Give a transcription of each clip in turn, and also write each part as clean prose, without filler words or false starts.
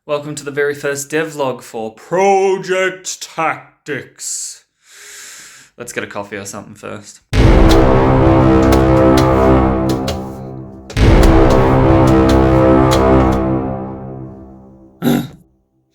Welcome to the very first devlog for Project Tactics. Let's get a coffee or something first.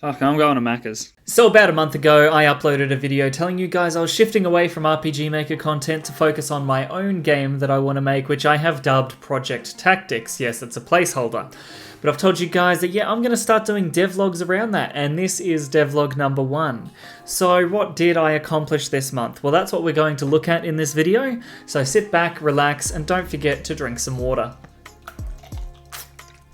Fuck, I'm going to Macca's. So about a month ago, I uploaded a video telling you guys I was shifting away from RPG Maker content to focus on my own game that I want to make, which I have dubbed Project Tactics. Yes, it's a placeholder. But I've told you guys that, I'm going to start doing devlogs around that, and this is devlog number 1. So what did I accomplish this month? Well, that's what we're going to look at in this video. So sit back, relax, and don't forget to drink some water.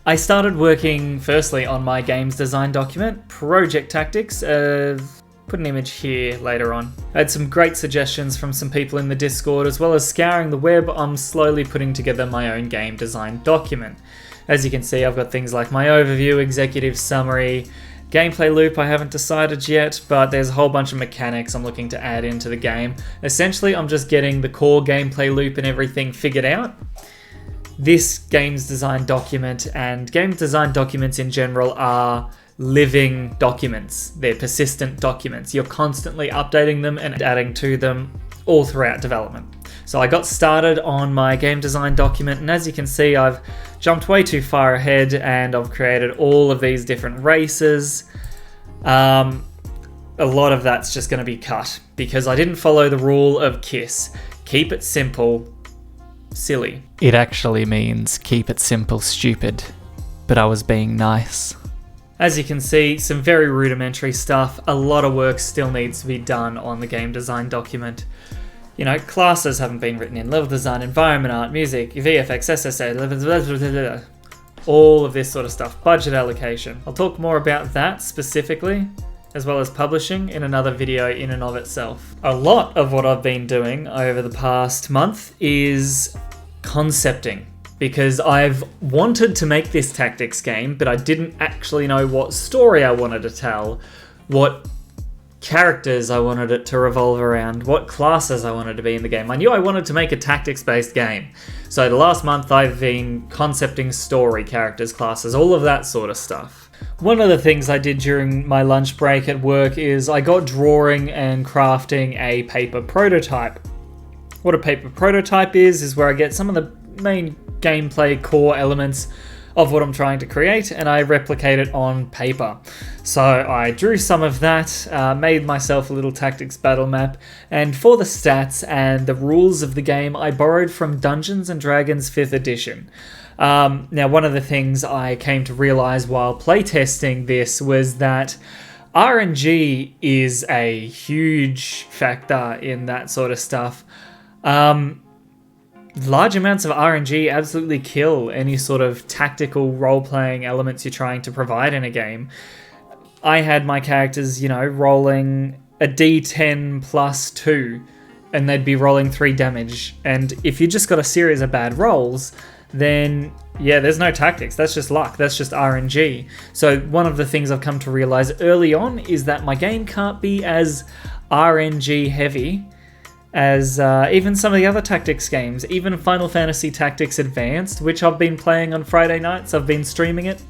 I started working firstly on my games design document, Project Tactics. Put an image here later on. I had some great suggestions from some people in the Discord, as well as scouring the web. I'm slowly putting together my own game design document. As you can see, I've got things like my overview, executive summary, gameplay loop I haven't decided yet, but there's a whole bunch of mechanics I'm looking to add into the game. Essentially, I'm just getting the core gameplay loop and everything figured out. This games design document and game design documents in general are living documents. They're persistent documents. You're constantly updating them and adding to them all throughout development. So I got started on my game design document, and as you can see, I've jumped way too far ahead and I've created all of these different races. A lot of that's just going to be cut because I didn't follow the rule of KISS. Keep it simple, silly. It actually means keep it simple, stupid. But I was being nice. As you can see, some very rudimentary stuff. A lot of work still needs to be done on the game design document. You know, classes haven't been written in, level design, environment art, music, VFX, SSA, all of this sort of stuff, budget allocation. I'll talk more about that specifically, as well as publishing in another video in and of itself. A lot of what I've been doing over the past month is concepting, because I've wanted to make this tactics game, but I didn't actually know what story I wanted to tell, what characters I wanted it to revolve around, what classes I wanted to be in the game. I knew I wanted to make a tactics-based game. So the last month I've been concepting story, characters, classes, all of that sort of stuff. One of the things I did during my lunch break at work is I got drawing and crafting a paper prototype. What a paper prototype is where I get some of the main gameplay core elements of what I'm trying to create, and I replicate it on paper. So I drew some of that, made myself a little tactics battle map, and for the stats and the rules of the game, I borrowed from Dungeons & Dragons 5th edition. Now, one of the things I came to realize while playtesting this was that RNG is a huge factor in that sort of stuff. Large amounts of RNG absolutely kill any sort of tactical role-playing elements you're trying to provide in a game. I had my characters, rolling a d10 plus 2, and they'd be rolling 3 damage. And if you just got a series of bad rolls, then there's no tactics. That's just luck. That's just RNG. So one of the things I've come to realize early on is that my game can't be as RNG heavy as even some of the other tactics games, even Final Fantasy Tactics Advanced, which I've been playing on Friday nights. I've been streaming it.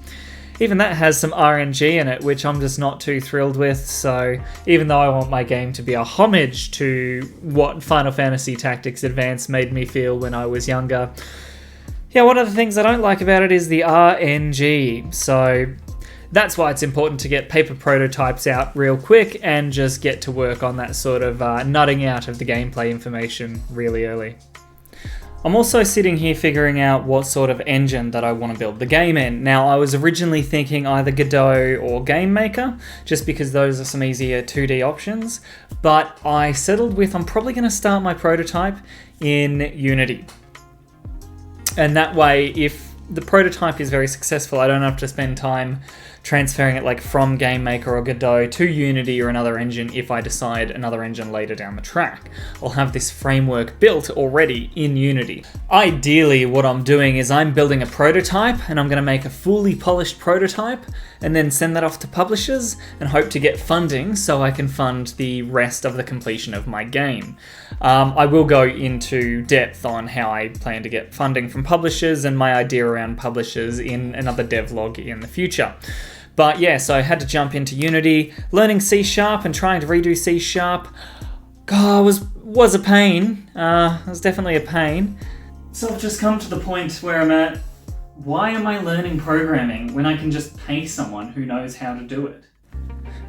Even that has some RNG in it, which I'm just not too thrilled with. So even though I want my game to be a homage to what Final Fantasy Tactics Advanced made me feel when I was younger, one of the things I don't like about it is the RNG. So that's why it's important to get paper prototypes out real quick and just get to work on that sort of nutting out of the gameplay information really early. I'm also sitting here figuring out what sort of engine that I want to build the game in. Now, I was originally thinking either Godot or Game Maker, just because those are some easier 2D options, but I settled with I'm probably going to start my prototype in Unity. And that way, if the prototype is very successful, I don't have to spend time transferring it from Game Maker or Godot to Unity or another engine if I decide another engine later down the track. I'll have this framework built already in Unity. Ideally, what I'm doing is I'm building a prototype, and I'm going to make a fully polished prototype and then send that off to publishers and hope to get funding so I can fund the rest of the completion of my game. I will go into depth on how I plan to get funding from publishers and my idea around publishers in another devlog in the future. But yeah, so I had to jump into Unity, learning C# and trying to redo C#. God, was a pain. It was definitely a pain. So I've just come to the point where I'm at, why am I learning programming when I can just pay someone who knows how to do it?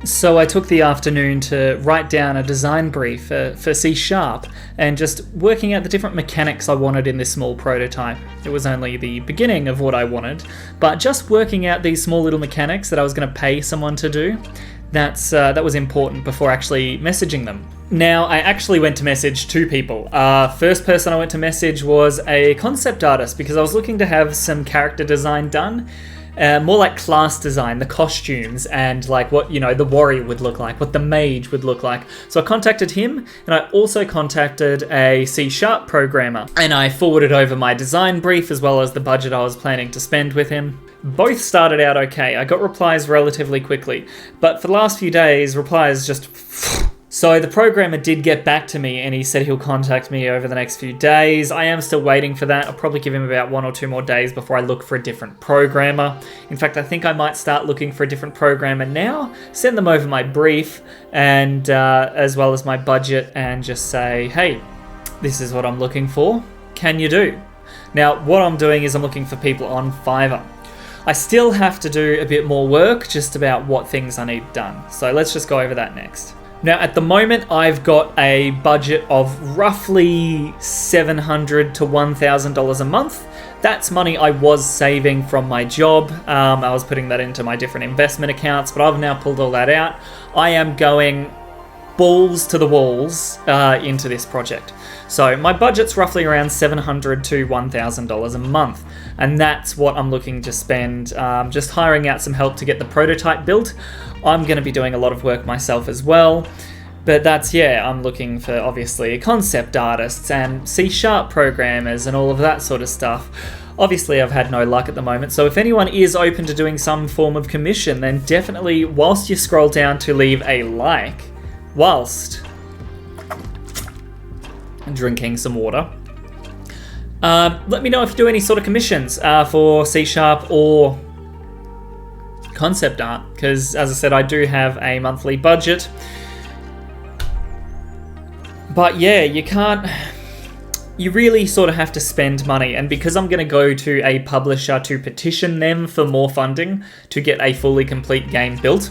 So I took the afternoon to write down a design brief for C# and just working out the different mechanics I wanted in this small prototype. It was only the beginning of what I wanted, but just working out these small little mechanics that I was going to pay someone to do, that was important before actually messaging them. Now, I actually went to message two people. First person I went to message was a concept artist because I was looking to have some character design done. More like class design, the costumes, and like what, the warrior would look like, what the mage would look like. So I contacted him, and I also contacted a C# programmer, and I forwarded over my design brief as well as the budget I was planning to spend with him. Both started out okay. I got replies relatively quickly, but for the last few days, replies just... So the programmer did get back to me and he said he'll contact me over the next few days. I am still waiting for that. I'll probably give him about 1 or 2 more days before I look for a different programmer. In fact, I think I might start looking for a different programmer now, send them over my brief and as well as my budget and just say, hey, this is what I'm looking for. Can you do? Now, what I'm doing is I'm looking for people on Fiverr. I still have to do a bit more work just about what things I need done. So let's just go over that next. Now, at the moment, I've got a budget of roughly $700 to $1,000 a month. That's money I was saving from my job. I was putting that into my different investment accounts, but I've now pulled all that out. I am going balls to the walls into this project. So my budget's roughly around $700 to $1,000 a month, and that's what I'm looking to spend just hiring out some help to get the prototype built. I'm going to be doing a lot of work myself as well, but I'm looking for obviously concept artists and C# programmers and all of that sort of stuff. Obviously, I've had no luck at the moment, so if anyone is open to doing some form of commission, then definitely, whilst you scroll down to leave a like, whilst drinking some water, let me know if you do any sort of commissions for C# or concept art, because as I said, I do have a monthly budget. But yeah, you really sort of have to spend money, and because I'm going to go to a publisher to petition them for more funding to get a fully complete game built,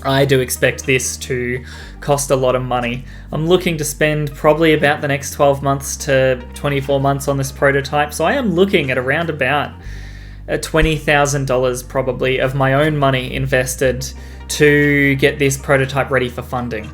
I do expect this to cost a lot of money. I'm looking to spend probably about the next 12 months to 24 months on this prototype, so I am looking at around about $20,000 probably of my own money invested to get this prototype ready for funding.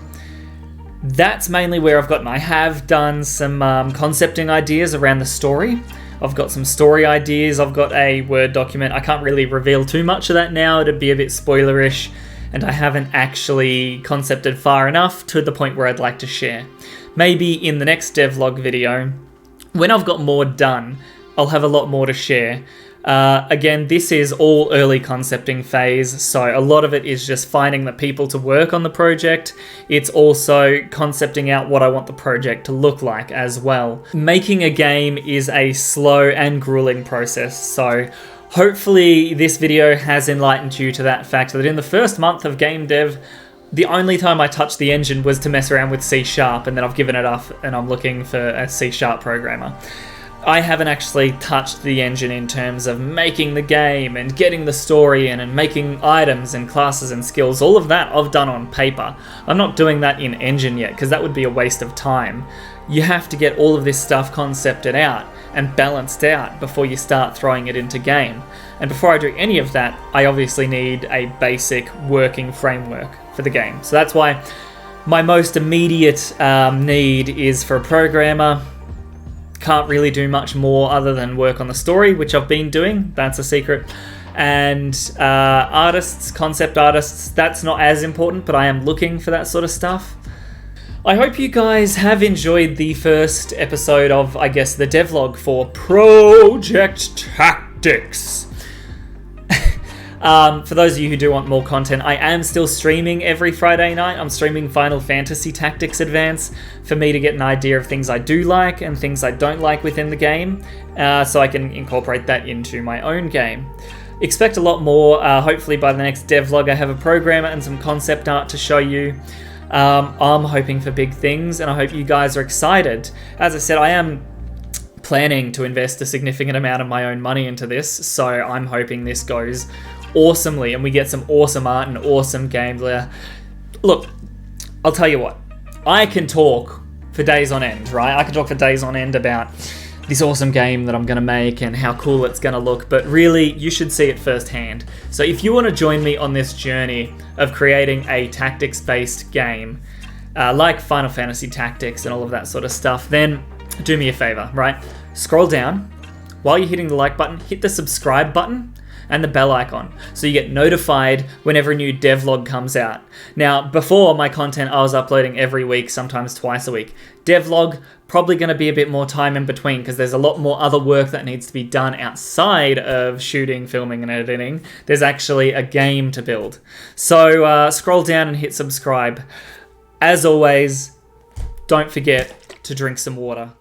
That's mainly where I've gotten. I have done some concepting ideas around the story. I've got some story ideas. I've got a Word document. I can't really reveal too much of that now. It'd be a bit spoilerish, and I haven't actually concepted far enough to the point where I'd like to share. Maybe in the next devlog video, when I've got more done, I'll have a lot more to share. Again, this is all early concepting phase, so a lot of it is just finding the people to work on the project. It's also concepting out what I want the project to look like as well. Making a game is a slow and grueling process, so hopefully this video has enlightened you to that fact that in the first month of game dev, the only time I touched the engine was to mess around with C#, and then I've given it up and I'm looking for a C# programmer. I haven't actually touched the engine in terms of making the game and getting the story in and making items and classes and skills. All of that I've done on paper. I'm not doing that in engine yet because that would be a waste of time. You have to get all of this stuff concepted out and balanced out before you start throwing it into game. And before I do any of that, I obviously need a basic working framework for the game. So that's why my most immediate need is for a programmer. Can't really do much more other than work on the story, which I've been doing. That's a secret. And artists, concept artists, that's not as important, but I am looking for that sort of stuff. I hope you guys have enjoyed the first episode of, I guess, the devlog for Project Tactics. For those of you who do want more content, I am still streaming every Friday night. I'm streaming Final Fantasy Tactics Advance for me to get an idea of things I do like and things I don't like within the game, so I can incorporate that into my own game. expect a lot more. Hopefully by the next devlog I have a programmer and some concept art to show you. I'm hoping for big things, and I hope you guys are excited. As I said, I am planning to invest a significant amount of my own money into this, so I'm hoping this goes awesomely and we get some awesome art and awesome gameplay. Look, I'll tell you what, I can talk for days on end, right? I can talk for days on end about this awesome game that I'm going to make and how cool it's going to look, but really, you should see it firsthand. So if you want to join me on this journey of creating a tactics-based game, like Final Fantasy Tactics and all of that sort of stuff, then do me a favor, right? Scroll down. While you're hitting the like button, hit the subscribe button and the bell icon so you get notified whenever a new devlog comes out. Now, before my content, I was uploading every week, sometimes twice a week. Devlog, probably going to be a bit more time in between because there's a lot more other work that needs to be done outside of shooting, filming, and editing. There's actually a game to build. So scroll down and hit subscribe. As always, don't forget to drink some water.